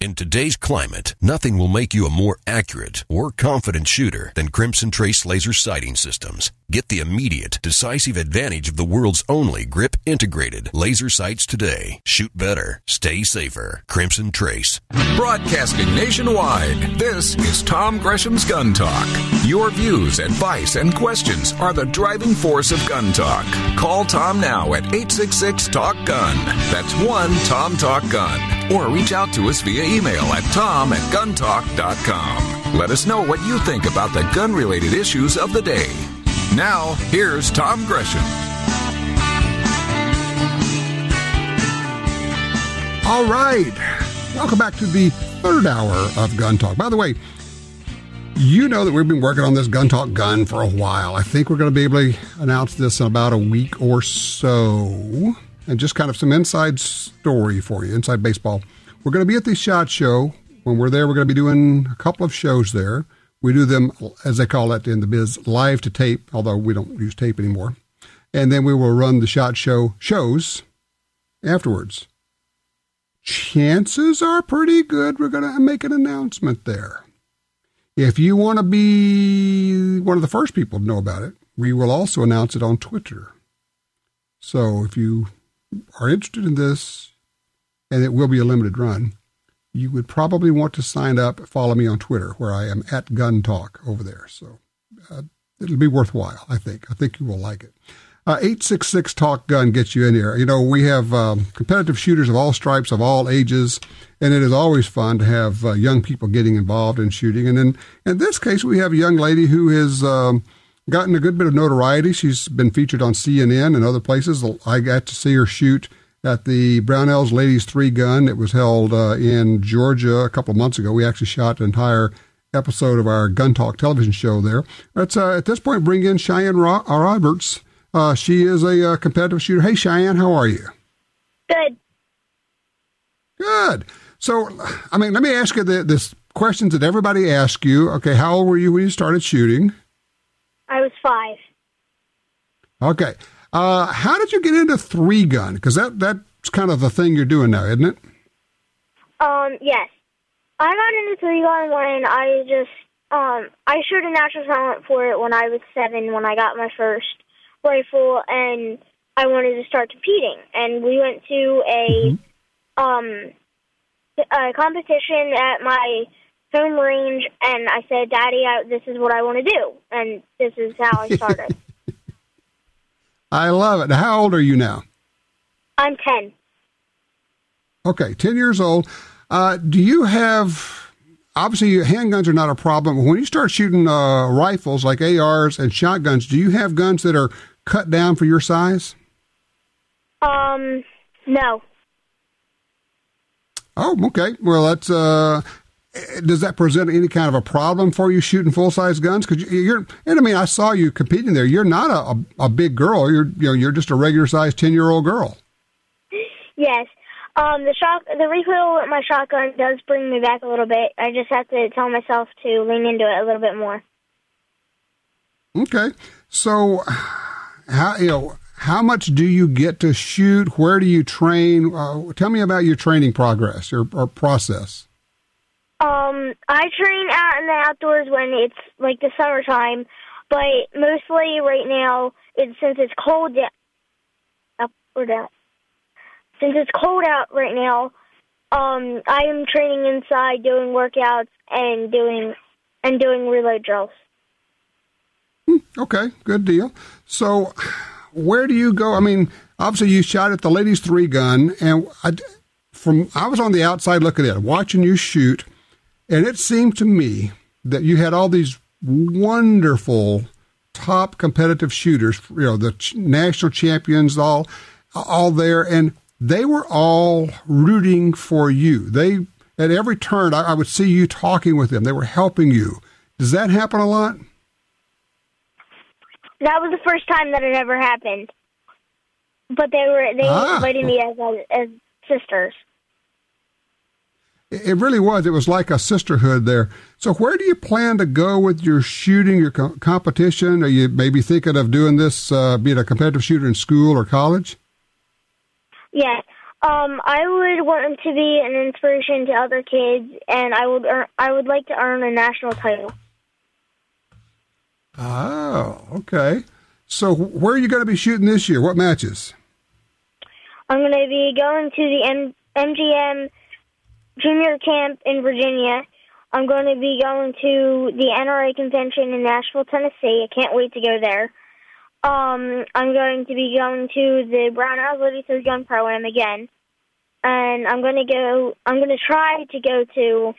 In today's climate, nothing will make you a more accurate or confident shooter than Crimson Trace laser sighting systems. Get the immediate, decisive advantage of the world's only grip-integrated laser sights today. Shoot better. Stay safer. Crimson Trace. Broadcasting nationwide, this is Tom Gresham's Gun Talk. Your views, advice, and questions are the driving force of gun talk. Call Tom now at 866-TALK-GUN. That's 1-TOM-TALK-GUN. Or reach out to us via email at tom@guntalk.com. Let us know what you think about the gun-related issues of the day. Now, here's Tom Gresham. All right. Welcome back to the third hour of Gun Talk. By the way, you know that we've been working on this Gun Talk gun for a while. I think we're going to be able to announce this in about a week or so. And just kind of some inside story for you, inside baseball. We're going to be at the SHOT Show. When we're there, we're going to be doing a couple of shows there. We do them, as they call it in the biz, live to tape, although we don't use tape anymore. And then we will run the SHOT Show shows afterwards. Chances are pretty good we're going to make an announcement there. If you want to be one of the first people to know about it, we will also announce it on Twitter. So if you are interested in this, and it will be a limited run, you would probably want to sign up, follow me on Twitter, where I am at Gun Talk over there. So it'll be worthwhile, I think. I think you will like it. 866-TALK-GUN gets you in here. You know, we have competitive shooters of all stripes, of all ages, and it is always fun to have young people getting involved in shooting. And in this case, we have a young lady who has gotten a good bit of notoriety. She's been featured on CNN and other places. I got to see her shoot at the Brownells Ladies 3 Gun. It was held in Georgia a couple of months ago. We actually shot an entire episode of our Gun Talk television show there. Let's, at this point, bring in Cheyenne Roberts. She is a competitive shooter. Hey, Cheyenne, how are you? Good. Good. So, I mean, let me ask you this questions that everybody asks you. Okay, how old were you when you started shooting? I was 5. Okay. How did you get into 3-gun? Because that's kind of the thing you're doing now, isn't it? Yes. I got into 3-gun when I showed a natural talent for it when I was 7, when I got my first rifle, and I wanted to start competing. And we went to a competition at my home range, and I said, Daddy, this is what I want to do. And this is how I started. I love it. How old are you now? I'm 10. Okay, 10 years old. Do you have, obviously handguns are not a problem, but when you start shooting rifles like ARs and shotguns, do you have guns that are cut down for your size? No. Oh, okay. Well, that's, does that present any kind of a problem for you shooting full-size guns? Because and I mean, I saw you competing there. You're not a big girl. You're just a regular-sized 10-year-old girl. Yes. The recoil with my shotgun does bring me back a little bit. I just have to tell myself to lean into it a little bit more. Okay. So, how much do you get to shoot? Where do you train? Tell me about your training progress or process. I train out in the outdoors when it's like the summertime, but mostly right now, since it's cold out right now, I am training inside, doing workouts and doing reload drills. Okay, good deal. So, where do you go? I mean, obviously you shot at the Ladies 3 Gun, and I was on the outside looking at it, watching you shoot, and it seemed to me that you had all these wonderful top competitive shooters, the national champions, all there, and they were all rooting for you. At every turn, I would see you talking with them. They were helping you. Does that happen a lot? That was the first time that it ever happened. But they invited me as sisters. It really was. It was like a sisterhood there. So where do you plan to go with your shooting, your competition? Are you maybe thinking of doing this, being a competitive shooter in school or college? Yeah. I would want him to be an inspiration to other kids, and I would like to earn a national title. Oh, okay. So where are you going to be shooting this year? What matches? I'm going to be going to the MGM Junior Camp in Virginia. I'm going to be going to the NRA convention in Nashville, Tennessee. I can't wait to go there. I'm going to be going to the Brown House Lady Through Gun Pro-Am again. And I'm going to try to go to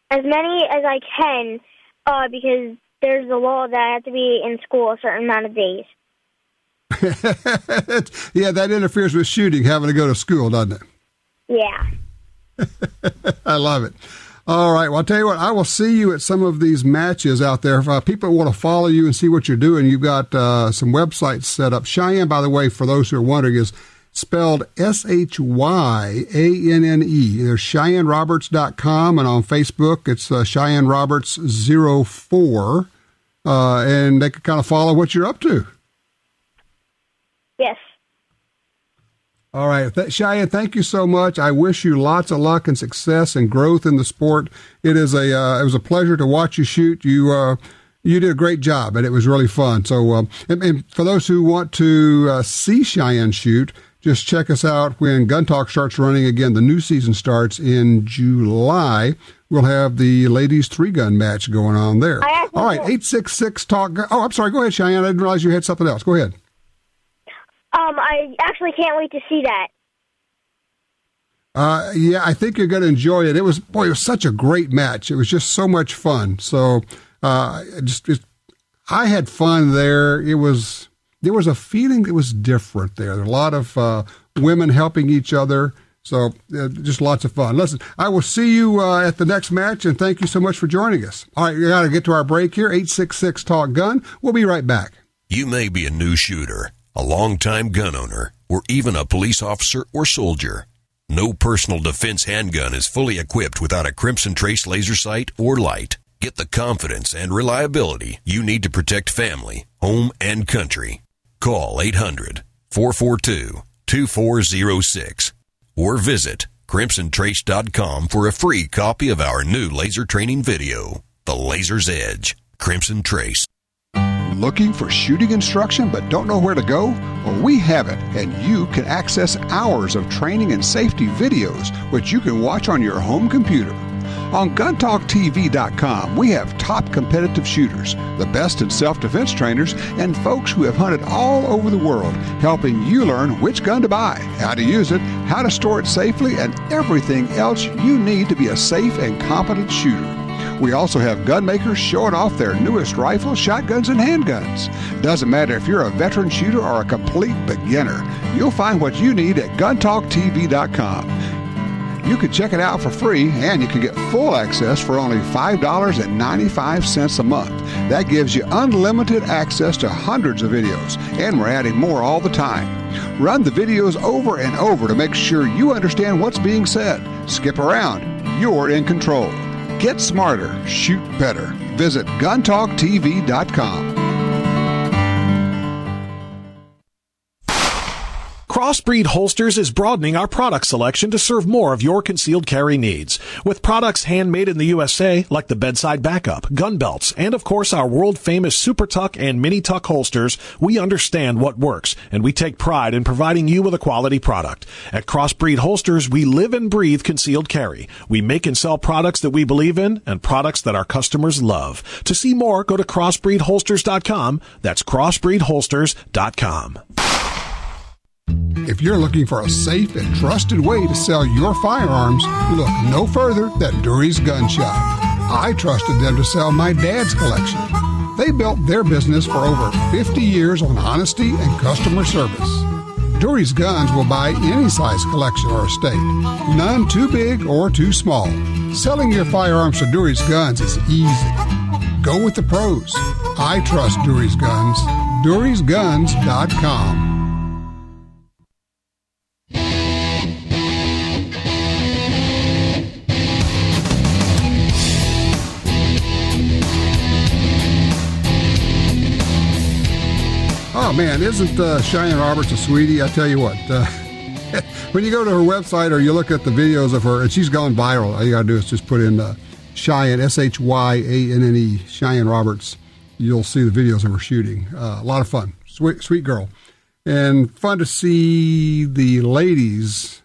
as many as I can, because there's a law that I have to be in school a certain amount of days. Yeah, that interferes with shooting, having to go to school, doesn't it? Yeah. I love it. All right. Well, I'll tell you what, I will see you at some of these matches out there. If people want to follow you and see what you're doing, you've got some websites set up. Cheyenne, by the way, for those who are wondering, is spelled SHYANNE. There's CheyenneRoberts.com, and on Facebook, it's Cheyenne Roberts 04. And they can kind of follow what you're up to. Yes. All right. Cheyenne, thank you so much. I wish you lots of luck and success and growth in the sport. It was a pleasure to watch you shoot. You did a great job, and it was really fun. So, and for those who want to see Cheyenne shoot, just check us out when Gun Talk starts running again. The new season starts in July. We'll have the ladies 3-gun match going on there. All right, 866-TALK. Oh, I'm sorry. Go ahead, Cheyenne. I didn't realize you had something else. Go ahead. I actually can't wait to see that. Yeah, I think you're going to enjoy it. It was such a great match. It was just so much fun. So, I had fun there. There was a feeling that was different there. There were a lot of women helping each other. So, just lots of fun. Listen, I will see you at the next match, and thank you so much for joining us. All right, we got to get to our break here. 866-TALK-GUN. We'll be right back. You may be a new shooter, a longtime gun owner, or even a police officer or soldier. No personal defense handgun is fully equipped without a Crimson Trace laser sight or light. Get the confidence and reliability you need to protect family, home, and country. Call 800-442-2406 or visit crimsontrace.com for a free copy of our new laser training video, The Laser's Edge, Crimson Trace. Looking for shooting instruction but don't know where to go? Well, we have it, and you can access hours of training and safety videos, which you can watch on your home computer. On GunTalkTV.com, we have top competitive shooters, the best in self-defense trainers, and folks who have hunted all over the world, helping you learn which gun to buy, how to use it, how to store it safely, and everything else you need to be a safe and competent shooter. We also have gun makers showing off their newest rifles, shotguns, and handguns. Doesn't matter if you're a veteran shooter or a complete beginner, you'll find what you need at GunTalkTV.com. You can check it out for free, and you can get full access for only $5.95 a month. That gives you unlimited access to hundreds of videos, and we're adding more all the time. Run the videos over and over to make sure you understand what's being said. Skip around. You're in control. Get smarter. Shoot better. Visit GunTalkTV.com. Crossbreed Holsters is broadening our product selection to serve more of your concealed carry needs. With products handmade in the USA, like the bedside backup, gun belts, and of course our world-famous Super Tuck and Mini Tuck holsters, we understand what works, and we take pride in providing you with a quality product. At Crossbreed Holsters, we live and breathe concealed carry. We make and sell products that we believe in and products that our customers love. To see more, go to crossbreedholsters.com. That's crossbreedholsters.com. If you're looking for a safe and trusted way to sell your firearms, look no further than Dury's Gun Shop. I trusted them to sell my dad's collection. They built their business for over 50 years on honesty and customer service. Dury's Guns will buy any size collection or estate, none too big or too small. Selling your firearms to Dury's Guns is easy. Go with the pros. I trust Dury's Guns. Dury'sGuns.com. man, isn't Cheyenne Roberts a sweetie? I tell you what, when you go to her website or you look at the videos of her, and she's gone viral, all you got to do is just put in Cheyenne, Shyanne, Cheyenne Roberts. You'll see the videos of her shooting. A lot of fun. Sweet girl. And fun to see the ladies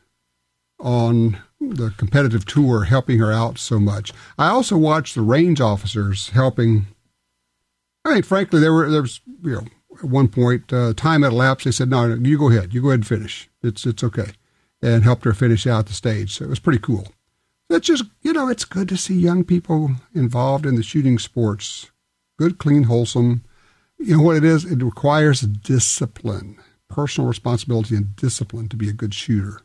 on the competitive tour helping her out so much. I also watched the range officers helping. I mean, frankly, there was at one point, time had elapsed. They said, no, you go ahead. You go ahead and finish. It's okay. And helped her finish out the stage. So it was pretty cool. It's just, it's good to see young people involved in the shooting sports. Good, clean, wholesome. You know what it is? It requires discipline, personal responsibility and discipline to be a good shooter.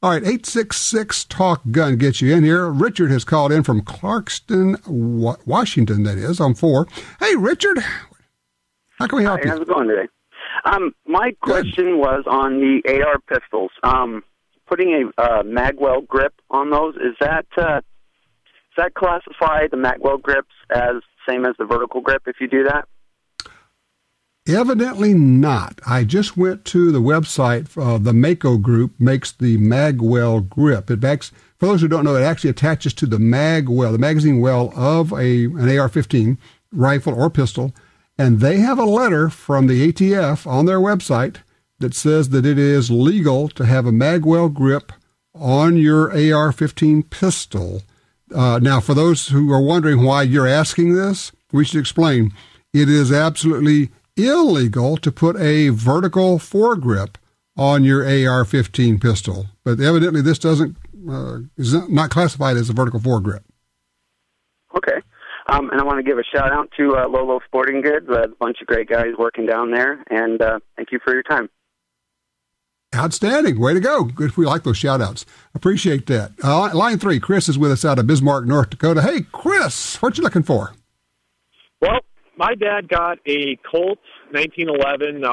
All right, 866-TALK-GUN gets you in here. Richard has called in from Clarkston, Washington, that is, on 4. Hey, Richard, how can we help you? How's it going today? My question was on the AR pistols. Putting a magwell grip on those, does that classify the magwell grips as same as the vertical grip if you do that? Evidently not. I just went to the website. The Mako group makes the magwell grip. For those who don't know, it actually attaches to the magwell, the magazine well of an AR-15 rifle or pistol. And they have a letter from the ATF on their website that says that it is legal to have a magwell grip on your AR-15 pistol. Now, for those who are wondering why you're asking this, we should explain. It is absolutely illegal to put a vertical foregrip on your AR-15 pistol. But evidently this is not classified as a vertical foregrip. Okay. And I want to give a shout-out to Lolo Sporting Goods, a bunch of great guys working down there, and thank you for your time. Outstanding. Way to go. Good. We like those shout-outs. Appreciate that. Line 3, Chris is with us out of Bismarck, North Dakota. Hey, Chris, what you looking for? Well, my dad got a Colt 1911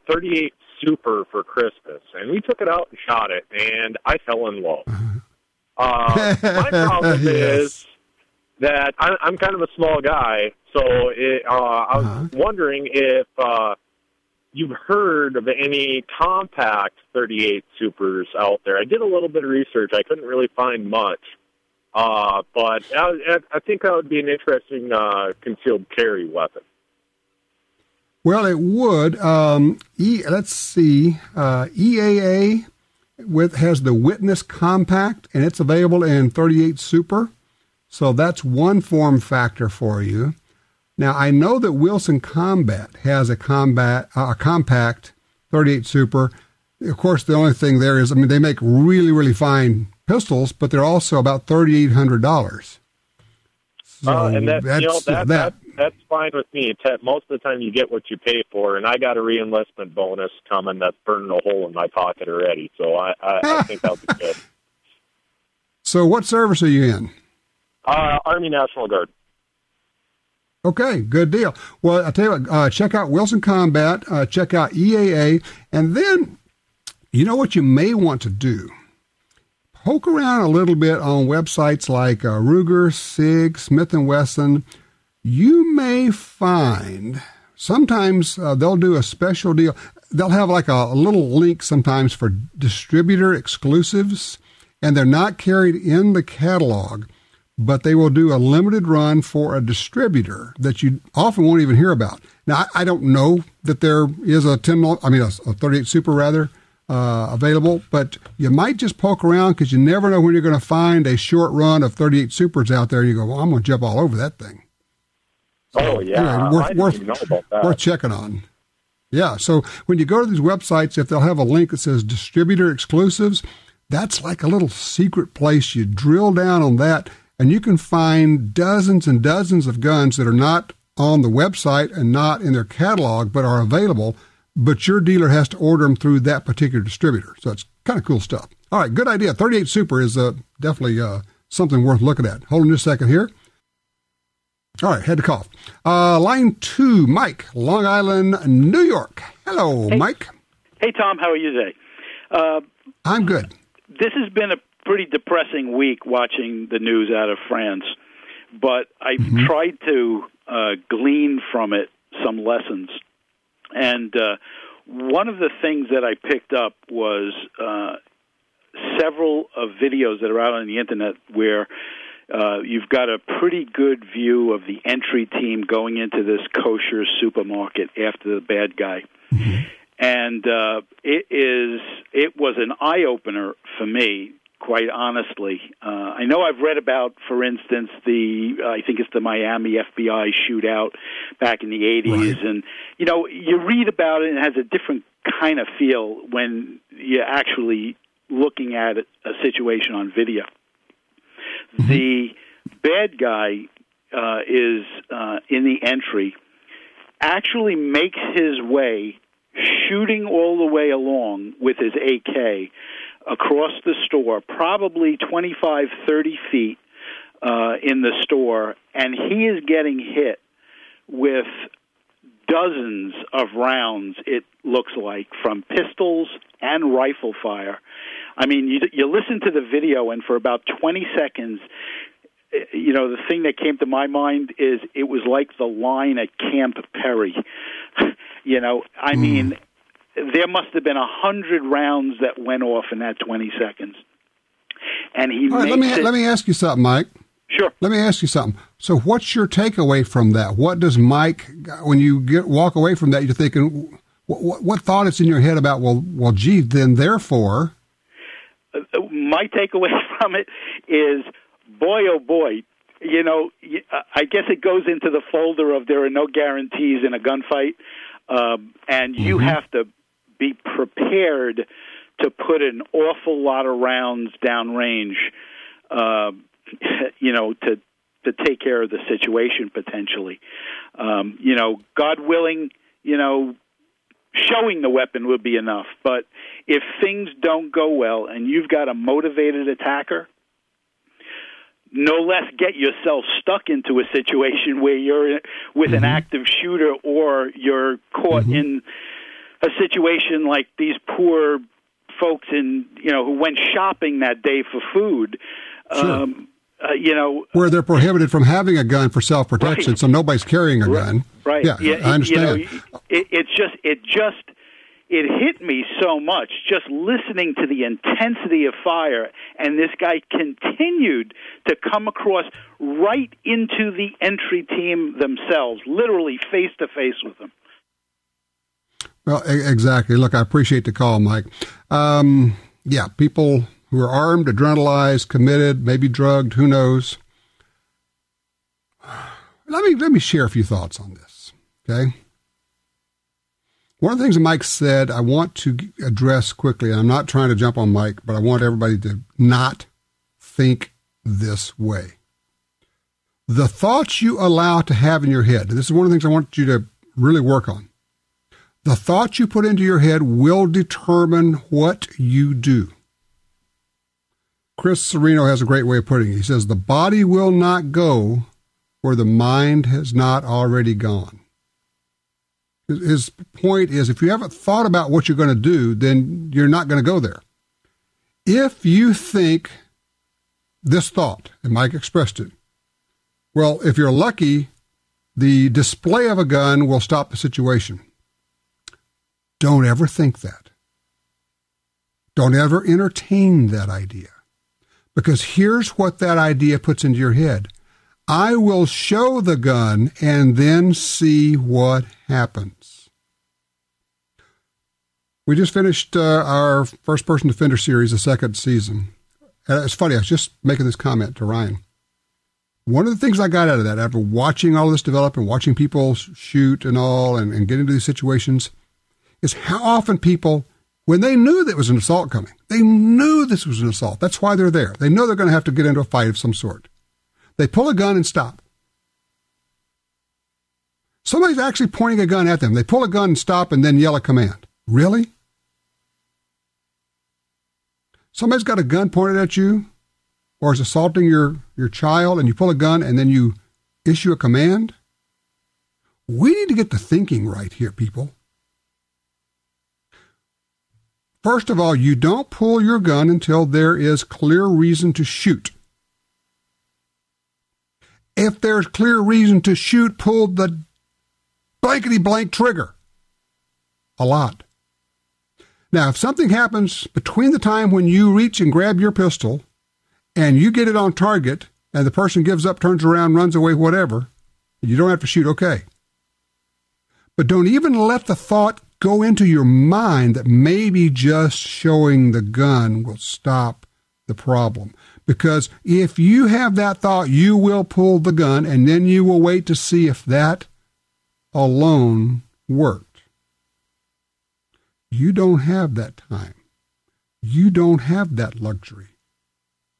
38 Super for Christmas, and we took it out and shot it, and I fell in love. My problem is that I'm kind of a small guy, so I was wondering if you've heard of any compact 38 Supers out there. I did a little bit of research. I couldn't really find much, but I think that would be an interesting concealed carry weapon. Well, it would. Let's see. EAA has the Witness Compact, and it's available in 38 Super. So that's one form factor for you. Now, I know that Wilson Combat has a compact 38 Super. Of course, the only thing there is, they make really, really fine pistols, but they're also about $3,800. So and that's fine with me. Most of the time you get what you pay for, and I got a re-enlistment bonus coming that's burning a hole in my pocket already. So I think that'll be good. So what service are you in? Army National Guard. Okay, good deal. Well, I'll tell you what, check out Wilson Combat, check out EAA, and then you know what you may want to do? Poke around a little bit on websites like Ruger, SIG, Smith & Wesson. You may find sometimes they'll do a special deal. They'll have like a little link sometimes for distributor exclusives, and they're not carried in the catalog, but they will do a limited run for a distributor that you often won't even hear about. Now, I don't know that there is a 38 Super rather, available, but you might just poke around because you never know when you're going to find a short run of 38 Supers out there. You go, well, I'm going to jump all over that thing. So, yeah. Anyway, I didn't even know about that. Worth checking on. Yeah, so when you go to these websites, if they'll have a link that says distributor exclusives, that's like a little secret place. You drill down on that, and you can find dozens and dozens of guns that are not on the website and not in their catalog, but are available, but your dealer has to order them through that particular distributor. So it's kind of cool stuff. All right, good idea. 38 Super is definitely something worth looking at. Hold on just a second here. All right, had to cough. Line 2, Mike, Long Island, New York. Hello, hey, Mike. Hey, Tom, how are you today? I'm good. This has been a pretty depressing week watching the news out of France, but I've tried to glean from it some lessons. And one of the things that I picked up was several of videos that are out on the Internet where you've got a pretty good view of the entry team going into this kosher supermarket after the bad guy. Mm-hmm. And it was an eye-opener for me, quite honestly. I know I've read about, for instance, I think it's the Miami FBI shootout back in the 80s. Right. And, you read about it and it has a different kind of feel when you're actually looking at a situation on video. Mm-hmm. The bad guy is in the entry, actually makes his way, shooting all the way along with his AK across the store, probably 25, 30 feet in the store, and he is getting hit with dozens of rounds, it looks like, from pistols and rifle fire. I mean, you listen to the video, and for about 20 seconds, the thing that came to my mind is it was like the line at Camp Perry. I mean, there must have been 100 rounds that went off in that 20 seconds. And he All right, let me ask you something, Mike. Sure. Let me ask you something. So what's your takeaway from that? What does Mike, when you walk away from that, you're thinking, what thought is in your head about, well, gee, then therefore... My takeaway from it is, boy, oh boy, I guess it goes into the folder of there are no guarantees in a gunfight, and you have to be prepared to put an awful lot of rounds downrange, to take care of the situation potentially. God willing, showing the weapon would be enough. But if things don't go well and you've got a motivated attacker, no less get yourself stuck into a situation where you're with an active shooter, or you're caught in a situation like these poor folks who went shopping that day for food. Sure. Where they're prohibited from having a gun for self-protection, right. So nobody's carrying a gun. Right. Yeah, I understand. It hit me so much just listening to the intensity of fire, and this guy continued to come across right into the entry team themselves, literally face to face with them. Well, exactly. Look, I appreciate the call, Mike. People who are armed, adrenalized, committed, maybe drugged, who knows. Let me share a few thoughts on this, okay? One of the things that Mike said I want to address quickly, and I'm not trying to jump on Mike, but I want everybody to not think this way. The thoughts you allow to have in your head, and this is one of the things I want you to really work on. The thoughts you put into your head will determine what you do. Chris Sereno has a great way of putting it. He says, the body will not go where the mind has not already gone. His point is, if you haven't thought about what you're going to do, then you're not going to go there. If you think this thought, and Mike expressed it, well, if you're lucky, the display of a gun will stop the situation. Don't ever think that. Don't ever entertain that idea. Because here's what that idea puts into your head. I will show the gun and then see what happens. We just finished our First Person Defender series, the second season. It's funny, I was just making this comment to Ryan. One of the things I got out of that, after watching all of this develop and watching people shoot and all and get into these situations, is how often people, when they knew there was an assault coming, they knew this was an assault. That's why they're there. They know they're going to have to get into a fight of some sort. They pull a gun and stop. Somebody's actually pointing a gun at them. They pull a gun and stop and then yell a command. Really? Somebody's got a gun pointed at you or is assaulting your child, and you pull a gun and then you issue a command? We need to get the thinking right here, people. First of all, you don't pull your gun until there is clear reason to shoot. If there's clear reason to shoot, pull the blankety-blank trigger. A lot. Now, if something happens between the time when you reach and grab your pistol and you get it on target and the person gives up, turns around, runs away, whatever, you don't have to shoot, okay. But don't even let the thought go into your mind that maybe just showing the gun will stop the problem. Because if you have that thought, you will pull the gun and then you will wait to see if that alone worked. You don't have that time. You don't have that luxury.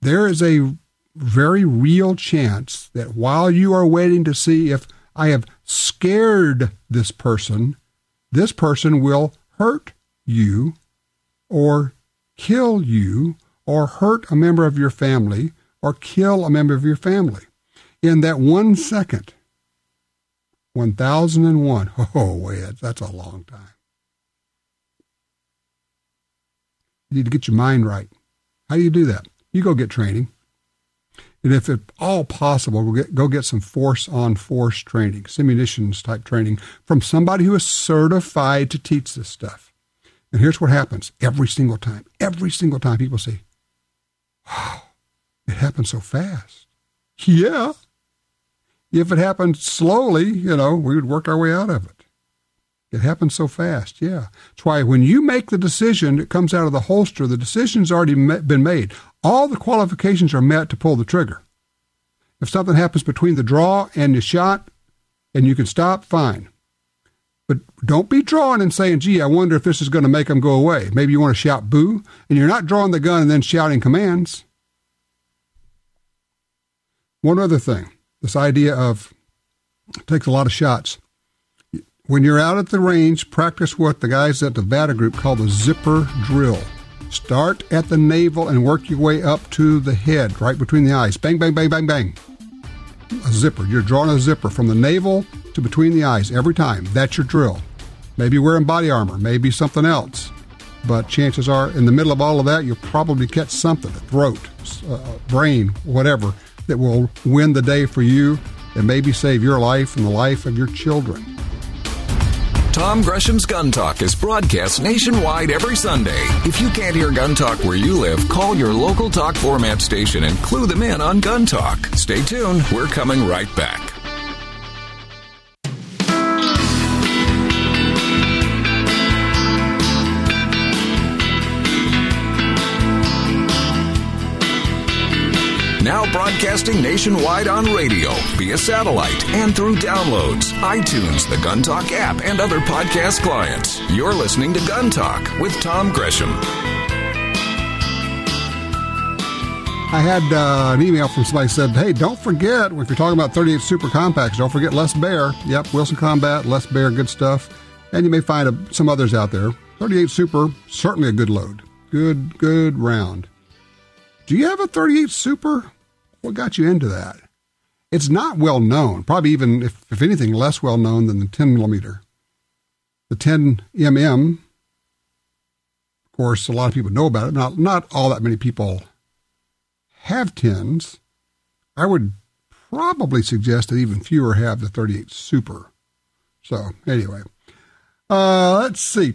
There is a very real chance that while you are waiting to see if I have scared this person will hurt you or kill you or hurt a member of your family or kill a member of your family. In that 1 second, 1001, oh, wait, that's a long time. You need to get your mind right. How do you do that? You go get training. And if at all possible, go get some force-on-force training, simunitions type training from somebody who is certified to teach this stuff. And here's what happens every single time people say, wow, it happened so fast. Yeah. If it happened slowly, we would work our way out of it. It happens so fast, yeah. That's why when you make the decision, it comes out of the holster, the decision's already been made. All the qualifications are met to pull the trigger. If something happens between the draw and the shot, and you can stop, fine. But don't be drawing and saying, gee, I wonder if this is going to make them go away. Maybe you want to shout boo, and you're not drawing the gun and then shouting commands. One other thing, this idea of it takes a lot of shots. When you're out at the range, practice what the guys at the Vada group call the zipper drill. Start at the navel and work your way up to the head, right between the eyes. Bang, bang, bang, bang, bang. A zipper. You're drawing a zipper from the navel to between the eyes every time. That's your drill. Maybe wearing body armor, maybe something else. But chances are, in the middle of all of that, you'll probably catch something, a throat, brain, whatever, that will win the day for you and maybe save your life and the life of your children. Tom Gresham's Gun Talk is broadcast nationwide every Sunday. If you can't hear Gun Talk where you live, call your local talk format station and clue them in on Gun Talk. Stay tuned. We're coming right back. Now broadcasting nationwide on radio, via satellite, and through downloads, iTunes, the Gun Talk app, and other podcast clients. You're listening to Gun Talk with Tom Gresham. I had an email from somebody who said, hey, don't forget, if you're talking about 38 Super Compacts, don't forget Les Bear. Yep, Wilson Combat, Les Bear, good stuff. And you may find some others out there. 38 Super, certainly a good load. Good round. Do you have a 38 Super? What got you into that? It's not well known. Probably even, if anything, less well known than the 10 millimeter. The 10 mm, of course, a lot of people know about it. Not all that many people have 10s. I would probably suggest that even fewer have the 38 Super. So, anyway. Let's see.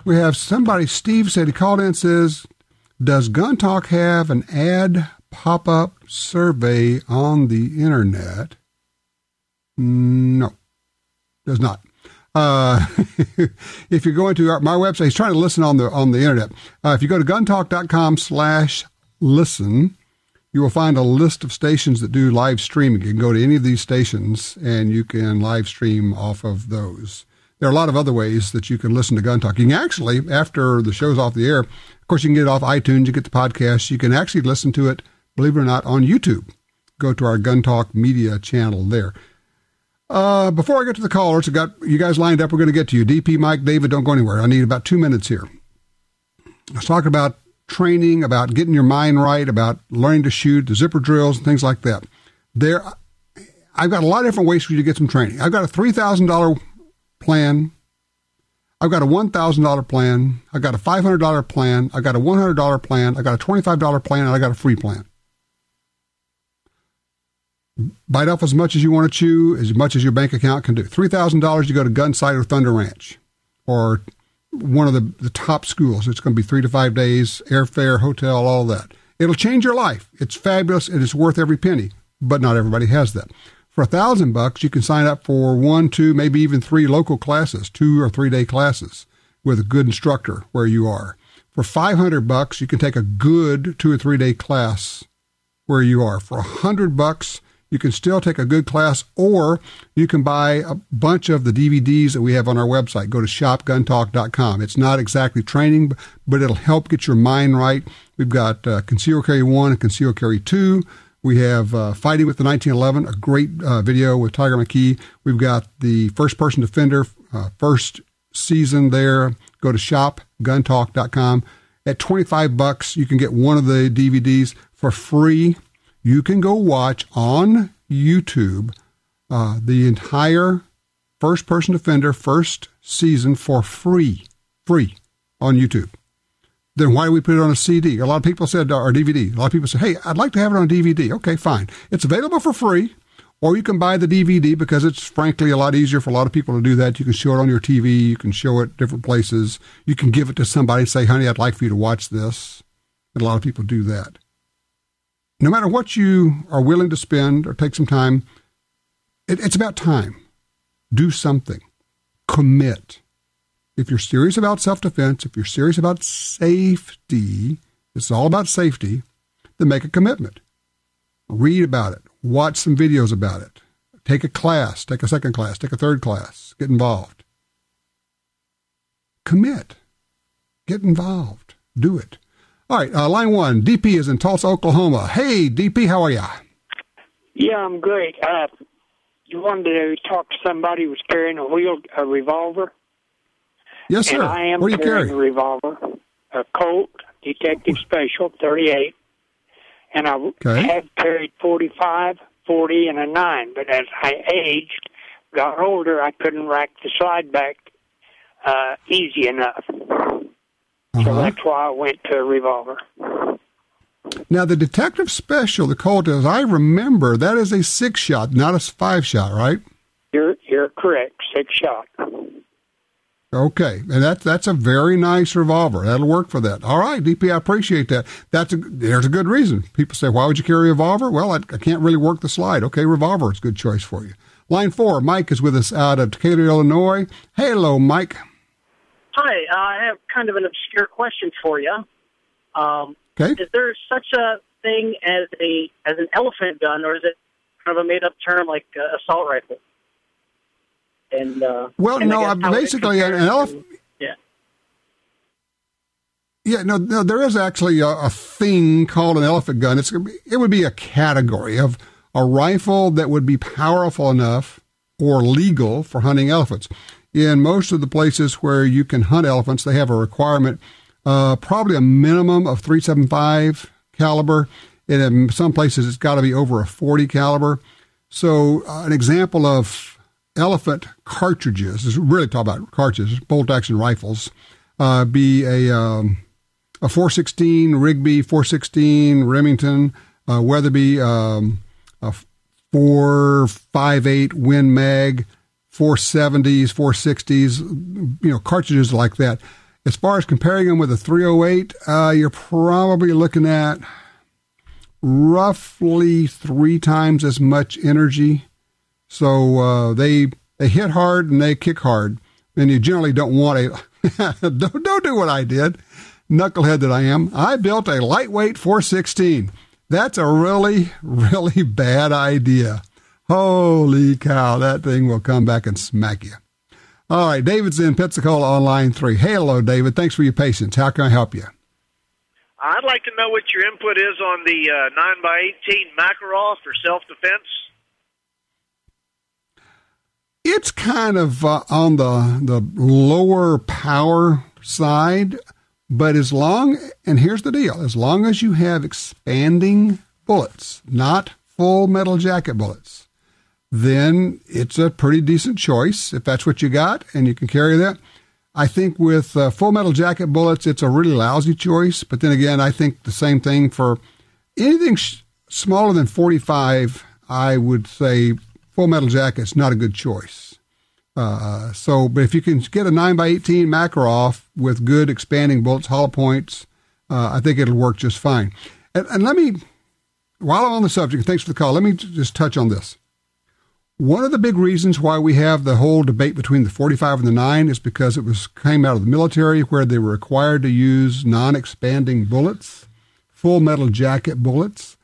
We have somebody, Steve said, he called in and says, does Gun Talk have an ad pop-up survey on the internet? No, does not. If you're going to my website, he's trying to listen on the internet. If you go to guntalk.com/listen, you will find a list of stations that do live streaming. You can go to any of these stations and you can live stream off of those. There are a lot of other ways that you can listen to Gun Talk. You can actually, after the show's off the air, of course, you can get it off iTunes, you get the podcast. You can actually listen to it, believe it or not, on YouTube. Go to our Gun Talk media channel there. Before I get to the callers, I got you guys lined up. We're going to get to you. DP, Mike, David, don't go anywhere. I need about 2 minutes here. Let's talk about training, about getting your mind right, about learning to shoot, the zipper drills, and things like that. I've got a lot of different ways for you to get some training. I've got a $3,000 plan. I've got a $1,000 plan. I've got a $500 plan. I've got a $100 plan. I've got a $25 plan, and I got a free plan. Bite off as much as you want to chew, as much as your bank account can do. $3,000, you go to Gunsight or Thunder Ranch or one of the top schools. It's going to be 3 to 5 days, airfare, hotel, all that. It'll change your life. It's fabulous and it's worth every penny, but not everybody has that. For $1,000, you can sign up for 1, 2, maybe even 3 local classes, 2 or 3 day classes with a good instructor where you are. For $500, you can take a good 2 or 3 day class where you are. For $100, you can still take a good class, or you can buy a bunch of the DVDs that we have on our website. Go to shopguntalk.com. It's not exactly training, but it'll help get your mind right. We've got Conceal Carry 1 and Conceal Carry 2. We have Fighting with the 1911, a great video with Tiger McKee. We've got the First Person Defender, first season there. Go to shopguntalk.com. At $25, you can get one of the DVDs for free. You can go watch on YouTube the entire First Person Defender first season for free on YouTube. Then why do we put it on a CD? A lot of people said, or DVD. A lot of people say, hey, I'd like to have it on DVD. Okay, fine. It's available for free, or you can buy the DVD because it's frankly a lot easier for a lot of people to do that. You can show it on your TV. You can show it different places. You can give it to somebody and say, honey, I'd like for you to watch this. And a lot of people do that. No matter what you are willing to spend or take some time, it's about time. Do something. Commit. If you're serious about self-defense, if you're serious about safety, it's all about safety, then make a commitment. Read about it. Watch some videos about it. Take a class. Take a second class. Take a third class. Get involved. Commit. Get involved. Do it. All right, line 1. DP is in Tulsa, Oklahoma. Hey, DP, how are you? Yeah, I'm great. You wanted to talk to somebody who was carrying a revolver? Yes, sir. And I am what do you carrying carry? a revolver, a Colt Detective Special 38, and I have carried 45, 40, and a 9. But as I aged, got older, I couldn't rack the slide back easy enough. So that's why I went to a revolver. Now, the Detective Special, the Colt, as I remember, that is a 6-shot, not a 5-shot, right? You're correct, 6-shot. Okay, and that's a very nice revolver. That'll work for that. All right, DP, I appreciate that. There's a good reason. People say, why would you carry a revolver? Well, I can't really work the slide. Okay, revolver is a good choice for you. Line 4, Mike is with us out of Decatur, Illinois. Hello, Mike. Hi, I have kind of an obscure question for you. Okay. Is there such a thing as an elephant gun, or is it kind of a made-up term like assault rifle? And basically an elephant. Yeah. Yeah, no, there is actually a thing called an elephant gun. It would be a category of a rifle that would be powerful enough or legal for hunting elephants. In most of the places where you can hunt elephants, they have a requirement, probably a minimum of .375 caliber. And in some places, it's got to be over a .40 caliber. So an example of elephant cartridges, is really talking about cartridges, bolt-action rifles, be a .416 Rigby, .416 Remington, Weatherby, a .458 Win Mag, .470s, .460s, cartridges like that. As far as comparing them with a .308, you're probably looking at roughly 3 times as much energy. So they hit hard and they kick hard. And you generally don't want don't do what I did, knucklehead that I am. I built a lightweight .416. That's a really, really bad idea. Holy cow, that thing will come back and smack you. All right, David's in Pensacola on line 3. Hey, hello, David. Thanks for your patience. How can I help you? I'd like to know what your input is on the 9x18 Makarov for self-defense. It's kind of on the lower power side, but and here's the deal, as long as you have expanding bullets, not full metal jacket bullets, then it's a pretty decent choice if that's what you got and you can carry that. I think with full metal jacket bullets, it's a really lousy choice. But then again, I think the same thing for anything smaller than 45. I would say full metal jacket's not a good choice. But if you can get a 9x18 Makarov with good expanding bullets, hollow points, I think it'll work just fine. And let me, while I'm on the subject, thanks for the call, let me just touch on this. One of the big reasons why we have the whole debate between the 45 and the 9 is because came out of the military where they were required to use non-expanding bullets, full metal jacket bullets.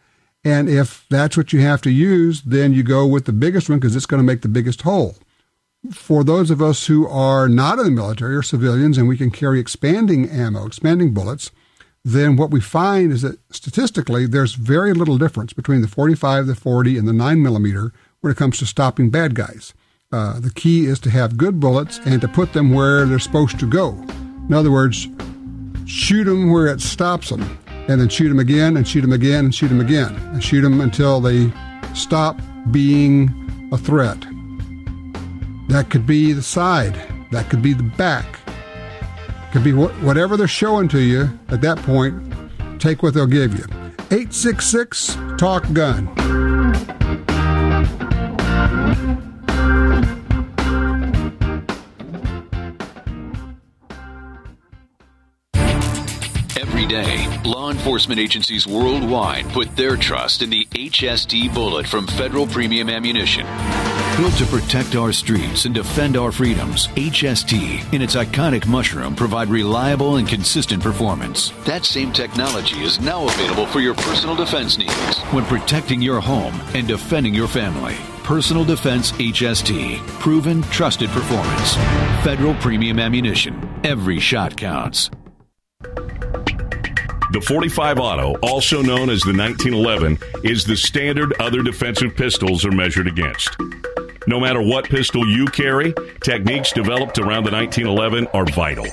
And if that's what you have to use, then you go with the biggest one because it's going to make the biggest hole. For those of us who are not in the military or civilians and we can carry expanding ammo, expanding bullets, then what we find is that statistically there's very little difference between the 45, the 40, and the 9mm when it comes to stopping bad guys. The key is to have good bullets and to put them where they're supposed to go. In other words, shoot them where it stops them, and then shoot them again, and shoot them again, and shoot them again, and shoot them until they stop being a threat. That could be the side. That could be the back. It could be whatever they're showing to you at that point. Take what they'll give you. 866-TALK-GUN. Every day, law enforcement agencies worldwide put their trust in the HST bullet from Federal Premium Ammunition. Built to protect our streets and defend our freedoms, HST, in its iconic mushroom, provide reliable and consistent performance. That same technology is now available for your personal defense needs when protecting your home and defending your family. Personal Defense HST. Proven, trusted performance. Federal Premium Ammunition. Every shot counts. The .45 Auto, also known as the 1911, is the standard other defensive pistols are measured against. No matter what pistol you carry, techniques developed around the 1911 are vital.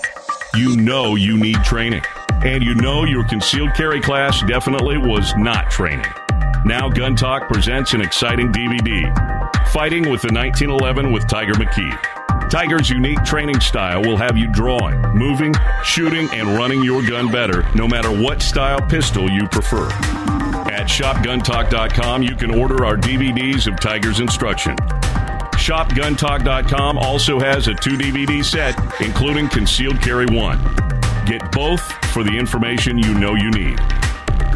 You know you need training, and you know your concealed carry class definitely was not training. Now Gun Talk presents an exciting DVD, Fighting with the 1911 with Tiger McKee. Tiger's unique training style will have you drawing, moving, shooting, and running your gun better, no matter what style pistol you prefer. At ShopGunTalk.com, you can order our DVDs of Tiger's instruction. ShopGunTalk.com also has a 2-DVD set, including Concealed Carry 1. Get both for the information you know you need.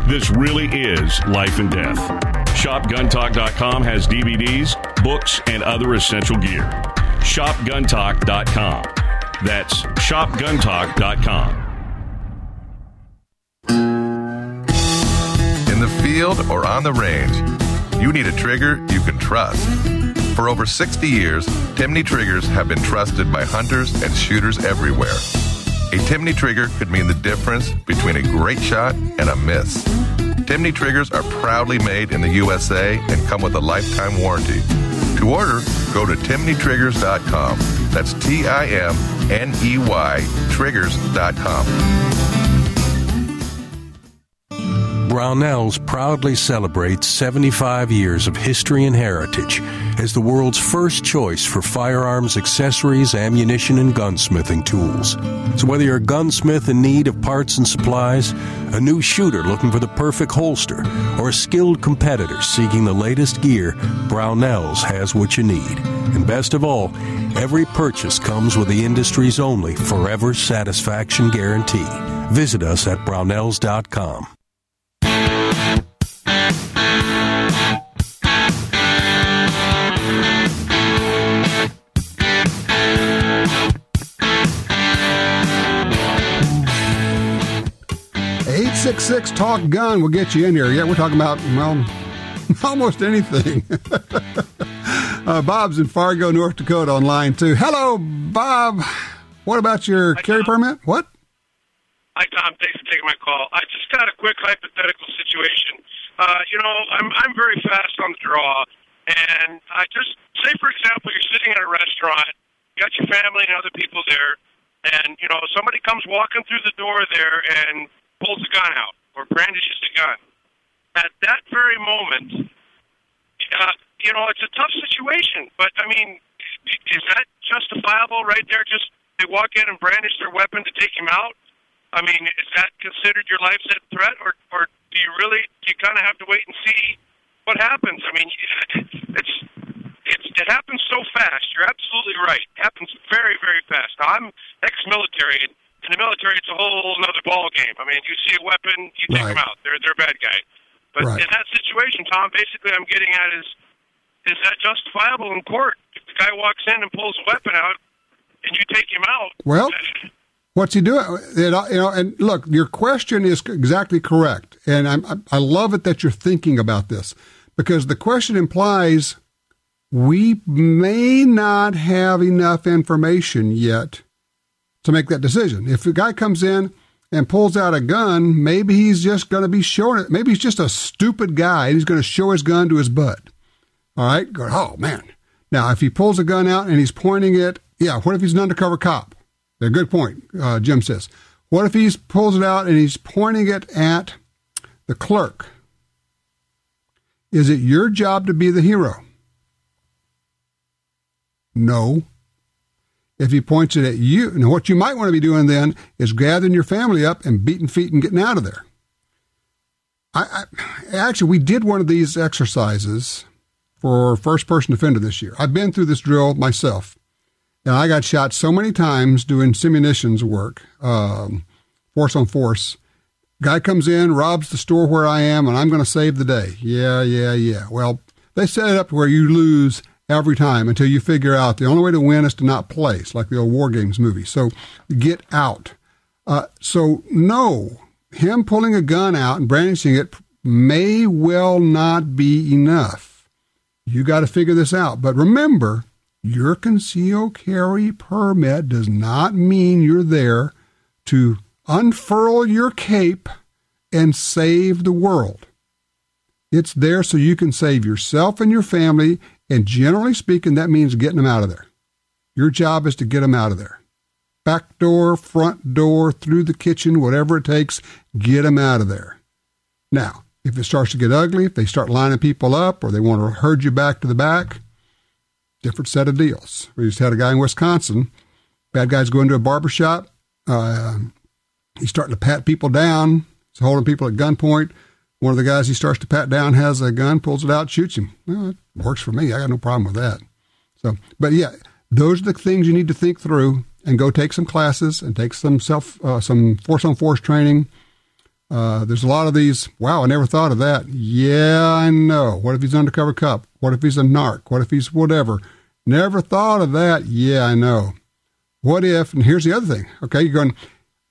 This really is life and death. ShopGunTalk.com has DVDs, books, and other essential gear. ShopGunTalk.com. That's ShopGunTalk.com. In the field or on the range, you need a trigger you can trust. For over 60 years, Timney triggers have been trusted by hunters and shooters everywhere. A Timney trigger could mean the difference between a great shot and a miss. Timney triggers are proudly made in the USA and come with a lifetime warranty. To order, go to TimneyTriggers.com. That's TIMNEY Triggers.com. Brownells proudly celebrates 75 years of history and heritage as the world's first choice for firearms, accessories, ammunition, and gunsmithing tools. So whether you're a gunsmith in need of parts and supplies, a new shooter looking for the perfect holster, or a skilled competitor seeking the latest gear, Brownells has what you need. And best of all, every purchase comes with the industry's only forever satisfaction guarantee. Visit us at Brownells.com. Talk-Gun will get you in here. Yeah, we're talking about, well, almost anything. Bob's in Fargo, North Dakota on line 2. Hello, Bob. What about your carry permit? What? Hi, Tom. Thanks for taking my call. I just got a quick hypothetical situation. I'm very fast on the draw, and I just, say, for example, you're sitting at a restaurant, you got your family and other people there, and, somebody comes walking through the door there and pulls a gun out or brandishes a gun. At that very moment, it's a tough situation, but, is that justifiable right there? Just they walk in and brandish their weapon to take him out? Is that considered your life threat, or do you kind of have to wait and see what happens? I mean, it happens so fast. You're absolutely right. It happens very, very fast. Now, I'm ex-military, and in the military, it's a whole another ball game. I mean, you see a weapon, you take them out. They're a bad guy. But in that situation, Tom, basically, I'm getting at is that justifiable in court? If the guy walks in and pulls a weapon out, and you take him out, well, what's he doing? And look, your question is exactly correct, and I love it that you're thinking about this, because the question implies we may not have enough information yet to make that decision. If the guy comes in and pulls out a gun, maybe he's just going to be showing it. Maybe he's just a stupid guy, and he's going to show his gun to his bud. All right? Go, oh, man. Now, if he pulls a gun out and he's pointing it, what if he's an undercover cop? A good point, Jim says. What if he pulls it out and he's pointing it at the clerk? Is it your job to be the hero? No. If he points it at you, and what you might want to be doing then is gathering your family up and beating feet and getting out of there. Actually, we did one of these exercises for first-person offender this year. I've been through this drill myself, and I got shot so many times doing simulations work, force on force. Guy comes in, robs the store where I am, and I'm going to save the day. Yeah. Well, they set it up where you lose every time until you figure out the only way to win is to not play. It's like the old War Games movie. So get out. So no, him pulling a gun out and brandishing it may well not be enough. You got to figure this out. But remember, your concealed carry permit does not mean you're there to unfurl your cape and save the world. It's there so you can save yourself and your family. And generally speaking, that means getting them out of there. Your job is to get them out of there. Back door, front door, through the kitchen, whatever it takes, get them out of there. Now, if it starts to get ugly, if they start lining people up or they want to herd you back to the back, different set of deals. We just had a guy in Wisconsin. Bad guy's going to a barbershop. He's starting to pat people down. He's holding people at gunpoint. One of the guys he starts to pat down has a gun, pulls it out, shoots him. Well, it works for me. I got no problem with that. So, but yeah, those are the things you need to think through and go take some classes and take some force-on-force training. There's a lot of these, wow, I never thought of that. Yeah, I know. What if he's an undercover cop? What if he's a narc? What if he's whatever? Never thought of that. Yeah, I know. What if, and here's the other thing. Okay, you're going,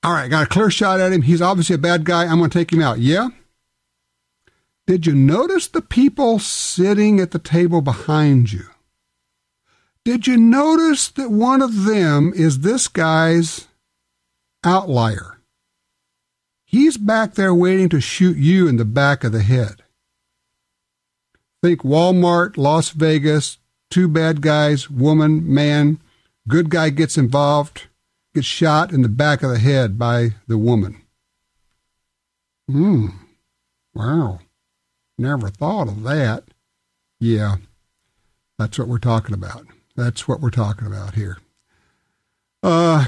all right, got a clear shot at him. He's obviously a bad guy. I'm going to take him out. Yeah? Did you notice the people sitting at the table behind you? Did you notice that one of them is this guy's outlier? He's back there waiting to shoot you in the back of the head. Think Walmart, Las Vegas, two bad guys, woman, man. Good guy gets involved, gets shot in the back of the head by the woman. Wow. Never thought of that. Yeah, that's what we're talking about. That's what we're talking about here.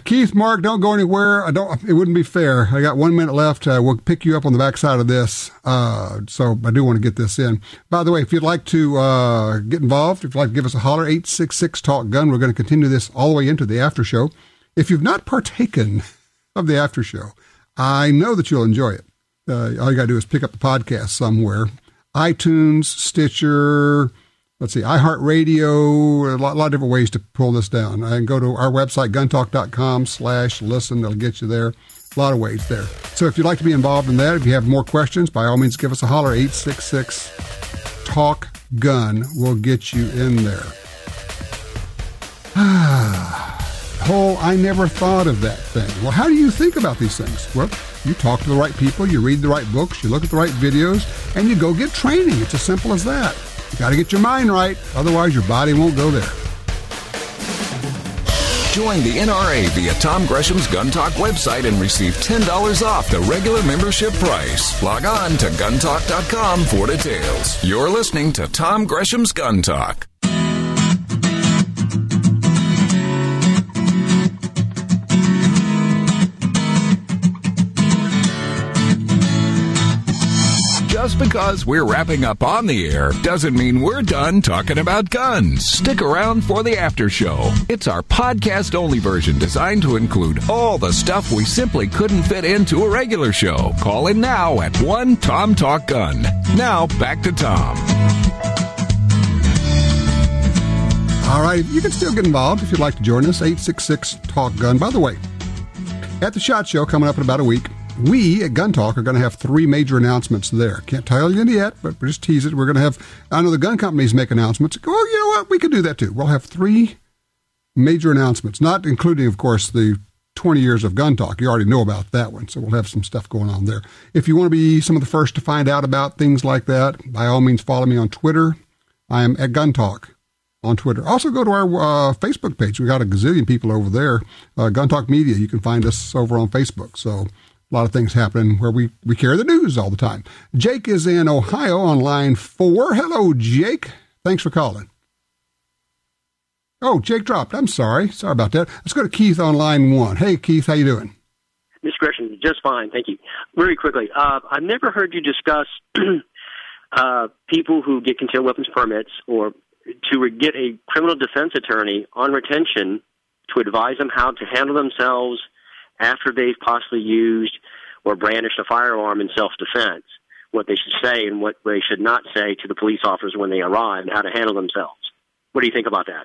Keith, Mark, don't go anywhere. It wouldn't be fair. I got 1 minute left. We'll pick you up on the backside of this. So I do want to get this in. By the way, if you'd like to get involved, if you'd like to give us a holler, 866-TALK-GUN. We're going to continue this all the way into the after show. If you've not partaken of the after show, I know that you'll enjoy it. All you got to do is pick up the podcast somewhere. iTunes, Stitcher, iHeartRadio, a lot of different ways to pull this down. I can go to our website, guntalk.com/listen. That'll get you there. A lot of ways there. So if you'd like to be involved in that, if you have more questions, by all means, give us a holler, 866-TALK-GUN. We'll get you in there. I never thought of that thing. Well, how do you think about these things? Well, you talk to the right people, you read the right books, you look at the right videos, and you go get training. It's as simple as that. You got to get your mind right, otherwise your body won't go there. Join the NRA via Tom Gresham's Gun Talk website and receive $10 off the regular membership price. Log on to guntalk.com for details. You're listening to Tom Gresham's Gun Talk. Just because we're wrapping up on the air doesn't mean we're done talking about guns. Stick around for the after show. It's our podcast-only version designed to include all the stuff we simply couldn't fit into a regular show. Call in now at 1-TOM-TALK-GUN. Now, back to Tom. All right, you can still get involved if you'd like to join us, 866-TALK-GUN. By the way, at the SHOT Show coming up in about a week, we at Gun Talk are going to have 3 major announcements there. Can't tell you any yet, but we'll just tease it. We're going to have, I know the gun companies make announcements. Well, you know what? We could do that too. We'll have 3 major announcements, not including, of course, the 20 years of Gun Talk. You already know about that one, so we'll have some stuff going on there. If you want to be some of the first to find out about things like that, by all means, follow me on Twitter. I am at Gun Talk on Twitter. Also, go to our Facebook page. We got a gazillion people over there. Gun Talk Media. You can find us over on Facebook. So a lot of things happening where we carry the news all the time. Jake is in Ohio on line 4. Hello, Jake. Thanks for calling. Oh, Jake dropped. I'm sorry. Sorry about that. Let's go to Keith on line 1. Hey, Keith, how you doing? Mr. Gresham, just fine. Thank you. Very quickly, I've never heard you discuss people who get concealed weapons permits or to get a criminal defense attorney on retention to advise them how to handle themselves after they've possibly used or brandished a firearm in self-defense, what they should say and what they should not say to the police officers when they arrive, and how to handle themselves. What do you think about that?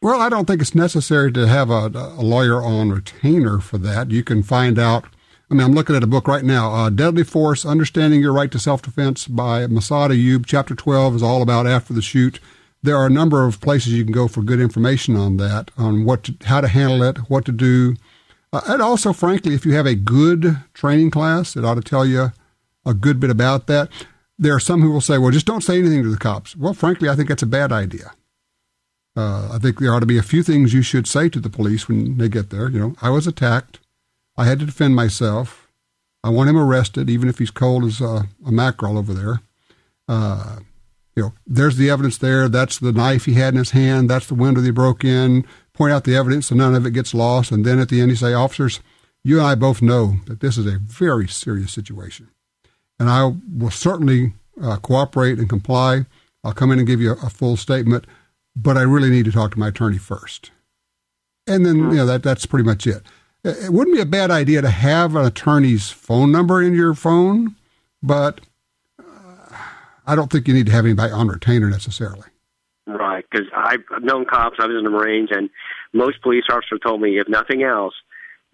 Well, I don't think it's necessary to have a lawyer on retainer for that. You can find out. I mean, I'm looking at a book right now, Deadly Force, Understanding Your Right to Self-Defense by Masad Ayub. Chapter 12 is all about after the shoot. There are a number of places you can go for good information on that, on how to handle it, what to do. And also, frankly, if you have a good training class, it ought to tell you a good bit about that. There are some who will say, well, just don't say anything to the cops. Well, frankly, I think that's a bad idea. I think there ought to be a few things you should say to the police when they get there. You know, I was attacked. I had to defend myself. I want him arrested, even if he's cold as a mackerel over there. You know, there's the evidence there. That's the knife he had in his hand. That's the window they broke in. Point out the evidence so none of it gets lost. And then at the end, you say, officers, you and I both know that this is a very serious situation. And I will certainly cooperate and comply. I'll come in and give you a full statement, but I really need to talk to my attorney first. And then, you know, that's pretty much it. It wouldn't be a bad idea to have an attorney's phone number in your phone, but I don't think you need to have anybody on retainer necessarily. Right, because I've known cops, I was in the Marines, and most police officers told me, if nothing else,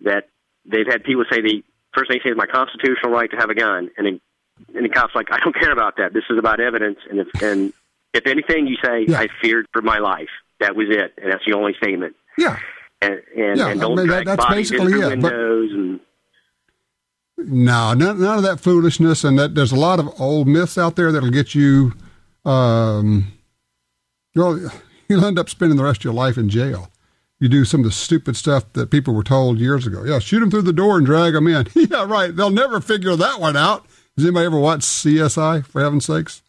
that they've had people say the first thing they say is my constitutional right to have a gun, and the cop's like, I don't care about that. This is about evidence, and if anything, you say, I feared for my life. That was it, and that's the only statement. Yeah. And don't drag bodies into windows. No, none of that foolishness, and that there's a lot of old myths out there that'll get you. You'll end up spending the rest of your life in jail. You do some of the stupid stuff that people were told years ago. Yeah, shoot them through the door and drag them in. Yeah, right. They'll never figure that one out. Has anybody ever watched CSI, for heaven's sakes?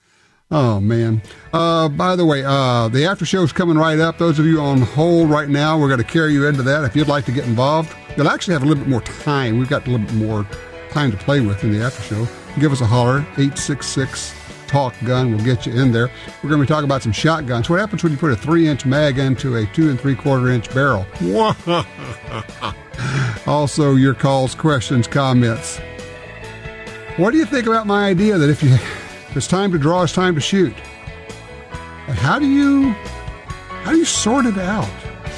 Oh, man. By the way, the after show's coming right up. Those of you on hold right now, we're going to carry you into that. If you'd like to get involved, you'll actually have a little bit more time. We've got a little bit more time to play with in the after show. Give us a holler, 866-TALK-GUN. We'll get you in there. We're going to be talking about some shotguns. What happens when you put a 3-inch mag into a 2 3/4-inch barrel? Also, your calls, questions, comments. What do you think about my idea that if it's time to draw, it's time to shoot? How do you sort it out?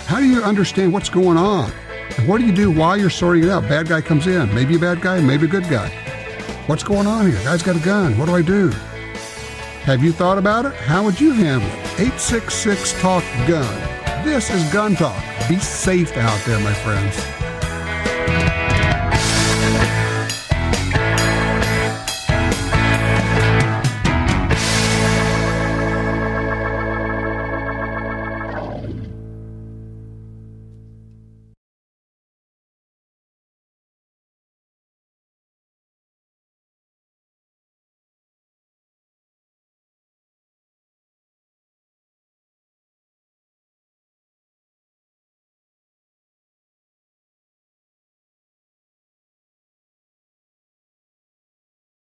How do you understand what's going on? And what do you do while you're sorting it out? Bad guy comes in. Maybe a bad guy, maybe a good guy. What's going on here? Guy's got a gun. What do I do? Have you thought about it? How would you handle it? 866-TALK-GUN. This is Gun Talk. Be safe out there, my friends.